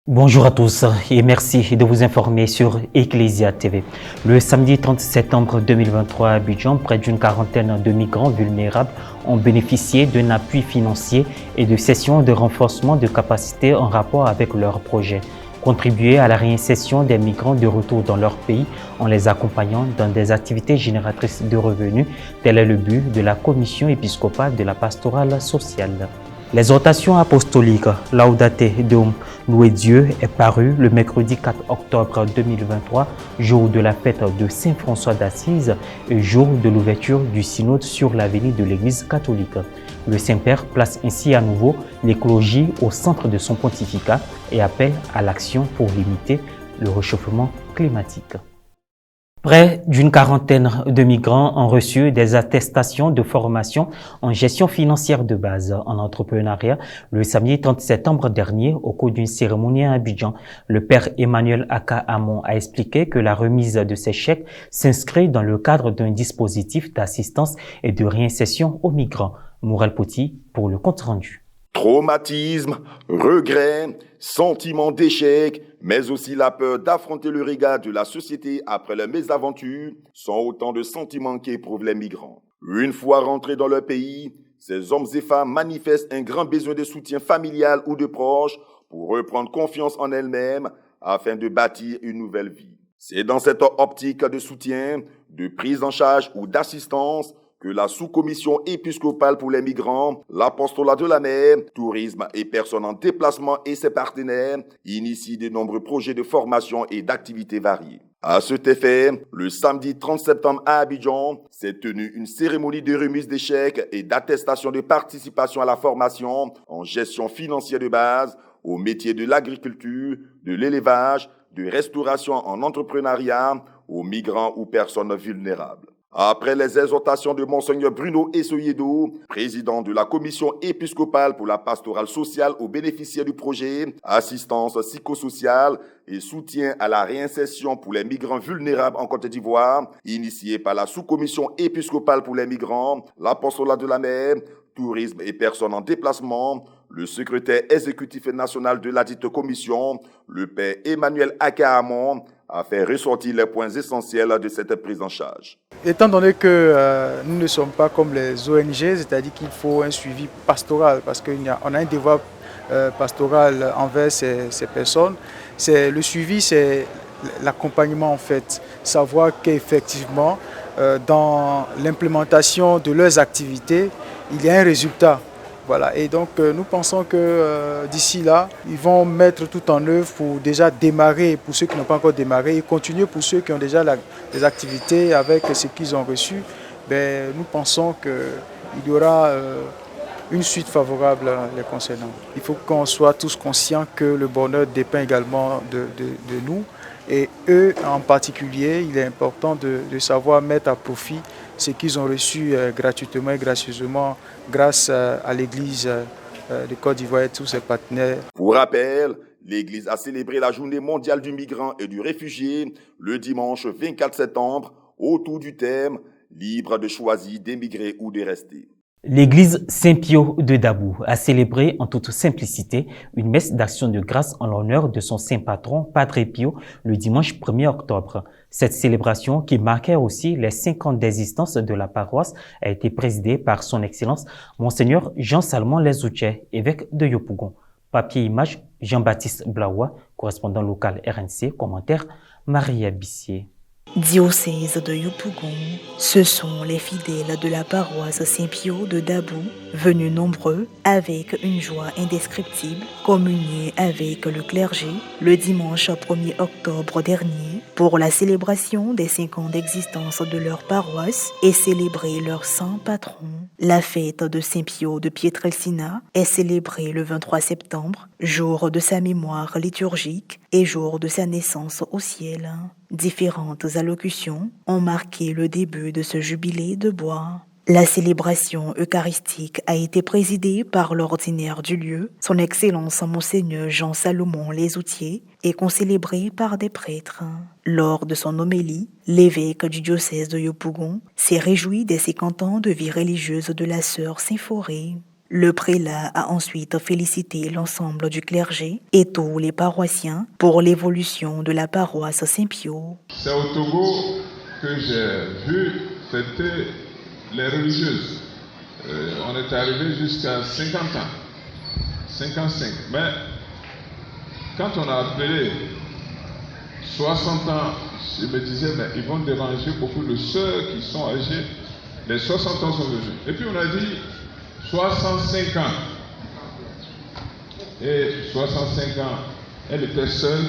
Bonjour à tous et merci de vous informer sur Ecclesia TV. Le samedi 30 septembre 2023 à Abidjan, près d'une quarantaine de migrants vulnérables ont bénéficié d'un appui financier et de sessions de renforcement de capacités en rapport avec leur projet. Contribuer à la réinsertion des migrants de retour dans leur pays en les accompagnant dans des activités génératrices de revenus, tel est le but de la Commission épiscopale de la pastorale sociale. L'exhortation apostolique Laudate Deum, louer Dieu, est parue le mercredi 4 octobre 2023, jour de la fête de Saint François d'Assise et jour de l'ouverture du synode sur l'avenir de l'Église catholique. Le Saint-Père place ainsi à nouveau l'écologie au centre de son pontificat et appelle à l'action pour limiter le réchauffement climatique. Près d'une quarantaine de migrants ont reçu des attestations de formation en gestion financière de base en entrepreneuriat le samedi 30 septembre dernier au cours d'une cérémonie à Abidjan. Le père Emmanuel Aka Amon a expliqué que la remise de ces chèques s'inscrit dans le cadre d'un dispositif d'assistance et de réinsertion aux migrants. Mourel Poti pour le compte rendu. Traumatisme, regret, sentiment d'échec, mais aussi la peur d'affronter le regard de la société après leur mésaventure sont autant de sentiments qu'éprouvent les migrants. Une fois rentrés dans leur pays, ces hommes et femmes manifestent un grand besoin de soutien familial ou de proches pour reprendre confiance en elles-mêmes afin de bâtir une nouvelle vie. C'est dans cette optique de soutien, de prise en charge ou d'assistance que la sous-commission épiscopale pour les migrants, l'apostolat de la mer, tourisme et personnes en déplacement et ses partenaires initient de nombreux projets de formation et d'activités variées. À cet effet, le samedi 30 septembre à Abidjan, s'est tenue une cérémonie de remise des chèques et d'attestation de participation à la formation en gestion financière de base, au métier de l'agriculture, de l'élevage, de restauration en entrepreneuriat, aux migrants ou personnes vulnérables. Après les exhortations de Monseigneur Bruno Essoyedo, président de la commission épiscopale pour la pastorale sociale aux bénéficiaires du projet, assistance psychosociale et soutien à la réinsertion pour les migrants vulnérables en Côte d'Ivoire, initié par la sous-commission épiscopale pour les migrants, l'apostolat de la mer, tourisme et personnes en déplacement, le secrétaire exécutif national de la dite commission, le père Emmanuel Akahamon, a fait ressortir les points essentiels de cette prise en charge. Étant donné que nous ne sommes pas comme les ONG, c'est-à-dire qu'il faut un suivi pastoral, parce qu'on a un devoir pastoral envers ces personnes, le suivi, c'est l'accompagnement en fait, savoir qu'effectivement, dans l'implémentation de leurs activités, il y a un résultat. Voilà. Et donc nous pensons que d'ici là, ils vont mettre tout en œuvre pour déjà démarrer, pour ceux qui n'ont pas encore démarré, et continuer pour ceux qui ont déjà des activités avec ce qu'ils ont reçu. Nous pensons qu'il y aura une suite favorable les concernant. Il faut qu'on soit tous conscients que le bonheur dépend également de nous. Et eux en particulier, il est important de savoir mettre à profit ce qu'ils ont reçu gratuitement et gracieusement grâce à l'Église de Côte d'Ivoire et tous ses partenaires. Pour rappel, l'Église a célébré la Journée mondiale du migrant et du réfugié le dimanche 24 septembre autour du thème « Libre de choisir d'émigrer ou de rester ». L'église Saint-Pio de Dabou a célébré en toute simplicité une messe d'action de grâce en l'honneur de son saint patron, Padre Pio, le dimanche 1er octobre. Cette célébration, qui marquait aussi les 5 ans d'existence de la paroisse, a été présidée par son Excellence Monseigneur Jean-Salmon Lesouché, évêque de Yopougon. Papier-image, Jean-Baptiste Blaoua, correspondant local RNC, commentaire, Maria Bissier. Diocèse de Yopougon, ce sont les fidèles de la paroisse Saint-Pio de Dabou, venus nombreux avec une joie indescriptible, communier avec le clergé le dimanche 1er octobre dernier pour la célébration des 5 ans d'existence de leur paroisse et célébrer leur saint patron. La fête de Saint-Pio de Pietrelcina est célébrée le 23 septembre, jour de sa mémoire liturgique et jour de sa naissance au ciel. Différentes allocutions ont marqué le début de ce jubilé de bois. La célébration eucharistique a été présidée par l'ordinaire du lieu, son Excellence Monseigneur Jean-Salomon Lesoutier, et concélébrée par des prêtres. Lors de son homélie, l'évêque du diocèse de Yopougon s'est réjoui des 50 ans de vie religieuse de la sœur Symphorée. Le prélat a ensuite félicité l'ensemble du clergé et tous les paroissiens pour l'évolution de la paroisse Saint-Pio. C'est au Togo que j'ai vu fêter les religieuses. On est arrivé jusqu'à 50 ans, 55. Mais quand on a appelé 60 ans, je me disais, mais ils vont déranger beaucoup de ceux qui sont âgés. Les 60 ans sont venus. Et puis on a dit 65 ans. Et 65 ans, elle était seule.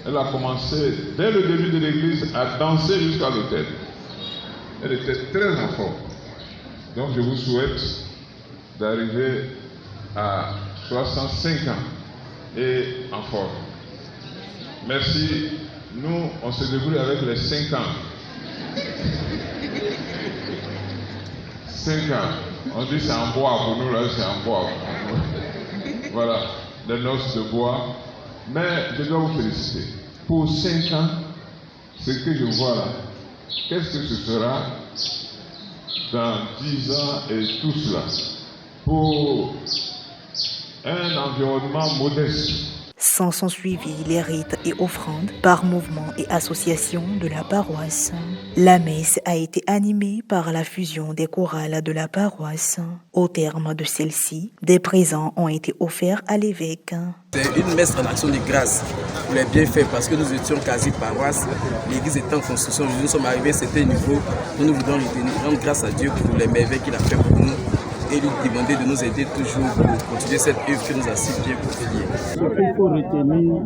Elle a commencé, dès le début de l'église, à danser jusqu'à l'autel. Elle était très en forme. Donc je vous souhaite d'arriver à 65 ans et en forme. Merci. Nous, on se débrouille avec les 5 ans. 5 ans. On dit c'est en bois pour nous, là, c'est en bois. Voilà, les noces de bois. Mais je dois vous féliciter. Pour 5 ans, ce que je vois là, qu'est-ce que ce sera dans 10 ans et tout cela? Pour un environnement modeste. S'en suivi les rites et offrandes par mouvements et associations de la paroisse. La messe a été animée par la fusion des chorales de la paroisse. Au terme de celle-ci, des présents ont été offerts à l'évêque. C'est une messe en action de grâce pour les bienfaits parce que nous étions quasi paroisse. L'église était en construction, nous sommes arrivés à un certain niveau. Nous voulons rendre grâce à Dieu pour les merveilles qu'il a fait pour nous et lui demander de nous aider toujours pour continuer cette œuvre que nous a si bien continuée. Ce qu'il faut retenir,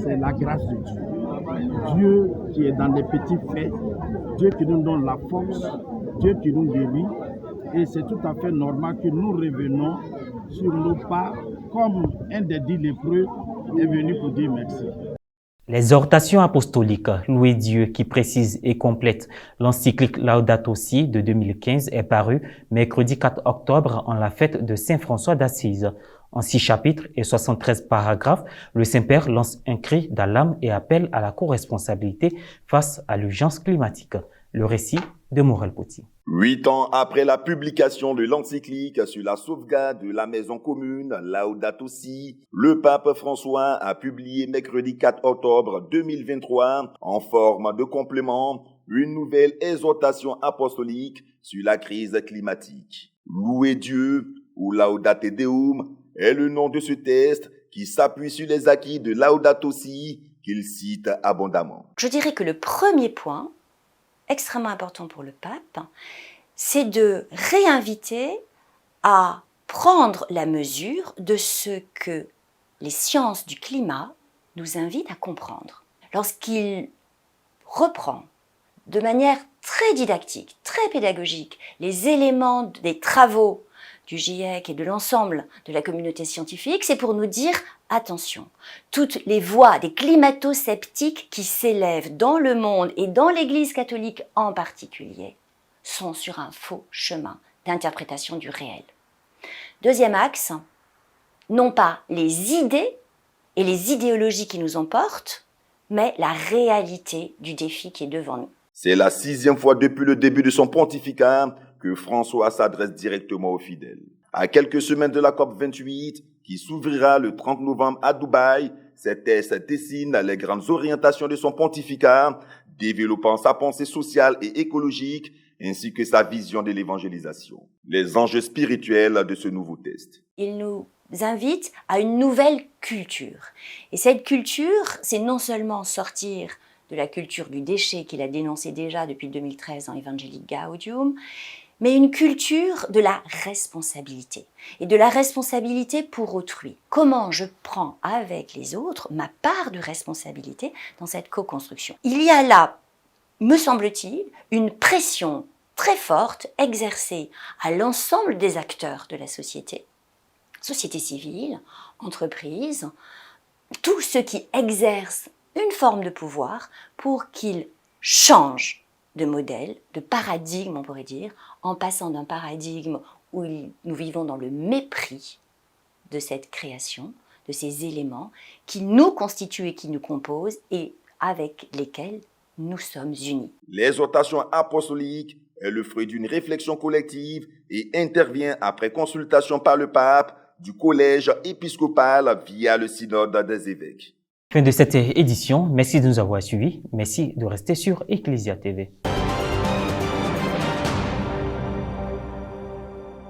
c'est la grâce de Dieu. Dieu qui est dans les petits faits, Dieu qui nous donne la force, Dieu qui nous guérit. Et c'est tout à fait normal que nous revenons sur nos pas comme un des 10 lépreux est venu pour dire merci. L'exhortation apostolique Louer Dieu qui précise et complète l'encyclique Laudato Si de 2015 est parue mercredi 4 octobre en la fête de Saint François d'Assise. En 6 chapitres et 73 paragraphes, le Saint-Père lance un cri d'alarme et appelle à la co-responsabilité face à l'urgence climatique. Le récit de Morel Poti. 8 ans après la publication de l'encyclique sur la sauvegarde de la maison commune Laudato Si, le pape François a publié mercredi 4 octobre 2023 en forme de complément une nouvelle exhortation apostolique sur la crise climatique. Louer Dieu ou Laudate Deum est le nom de ce texte qui s'appuie sur les acquis de Laudato Si qu'il cite abondamment. Je dirais que le premier point extrêmement important pour le pape, c'est de réinviter à prendre la mesure de ce que les sciences du climat nous invitent à comprendre. Lorsqu'il reprend de manière très didactique, très pédagogique, les éléments des travaux du GIEC et de l'ensemble de la communauté scientifique, c'est pour nous dire attention, toutes les voix des climato-sceptiques qui s'élèvent dans le monde et dans l'Église catholique en particulier sont sur un faux chemin d'interprétation du réel. Deuxième axe, non pas les idées et les idéologies qui nous emportent, mais la réalité du défi qui est devant nous. C'est la 6e fois depuis le début de son pontificat que François s'adresse directement aux fidèles. À quelques semaines de la COP28, qui s'ouvrira le 30 novembre à Dubaï, cet texte dessine les grandes orientations de son pontificat, développant sa pensée sociale et écologique, ainsi que sa vision de l'évangélisation. Les enjeux spirituels de ce nouveau texte. Il nous invite à une nouvelle culture. Et cette culture, c'est non seulement sortir de la culture du déchet qu'il a dénoncé déjà depuis 2013 dans Evangelii Gaudium, mais une culture de la responsabilité, et de la responsabilité pour autrui. Comment je prends avec les autres ma part de responsabilité dans cette co-construction. Il y a là, me semble-t-il, une pression très forte exercée à l'ensemble des acteurs de la société civile, entreprises, tous ceux qui exercent une forme de pouvoir pour qu'ils changent de modèle, de paradigme, on pourrait dire, en passant d'un paradigme où nous vivons dans le mépris de cette création, de ces éléments qui nous constituent et qui nous composent et avec lesquels nous sommes unis. L'exhortation apostolique est le fruit d'une réflexion collective et intervient après consultation par le pape du collège épiscopal via le synode des évêques. Fin de cette édition. Merci de nous avoir suivis. Merci de rester sur Ecclesia TV.